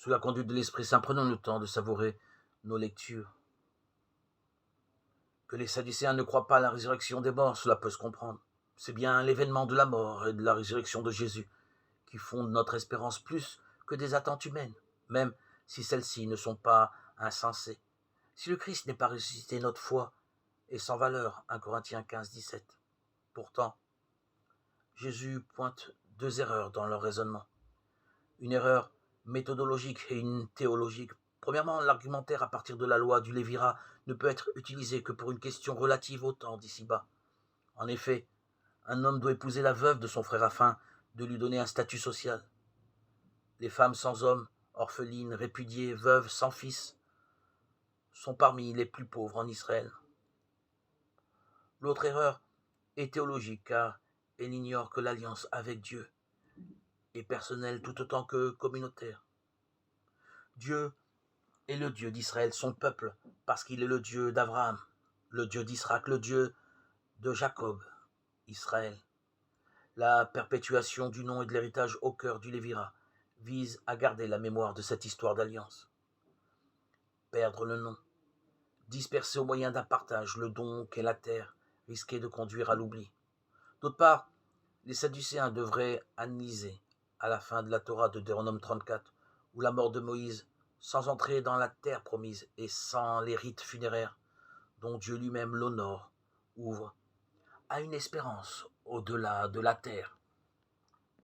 Sous la conduite de l'Esprit Saint, prenons le temps de savourer nos lectures. Que les Sadducéens ne croient pas à la résurrection des morts, cela peut se comprendre. C'est bien l'événement de la mort et de la résurrection de Jésus qui fonde notre espérance plus que des attentes humaines, même si celles-ci ne sont pas insensées. Si le Christ n'est pas ressuscité, notre foi est sans valeur. 1 Corinthiens 15, 17. Pourtant, Jésus pointe deux erreurs dans leur raisonnement. Une erreur méthodologique et une théologique. Premièrement, l'argumentaire à partir de la loi du Lévirat ne peut être utilisé que pour une question relative au temps d'ici-bas. En effet, un homme doit épouser la veuve de son frère afin de lui donner un statut social. Les femmes sans homme, orphelines, répudiées, veuves, sans fils, sont parmi les plus pauvres en Israël. L'autre erreur est théologique car elle ignore que l'alliance avec Dieu est personnelle tout autant que communautaire. Dieu est le Dieu d'Israël, son peuple, parce qu'il est le Dieu d'Abraham, le Dieu d'Isaac, le Dieu de Jacob, Israël. La perpétuation du nom et de l'héritage au cœur du Lévirat vise à garder la mémoire de cette histoire d'alliance. Perdre le nom, disperser au moyen d'un partage le don qu'est la terre, risquait de conduire à l'oubli. D'autre part, les Sadducéens devraient analyser, à la fin de la Torah de Deutéronome 34, où la mort de Moïse, sans entrer dans la terre promise et sans les rites funéraires, dont Dieu lui-même l'honore, ouvre à une espérance au-delà de la terre.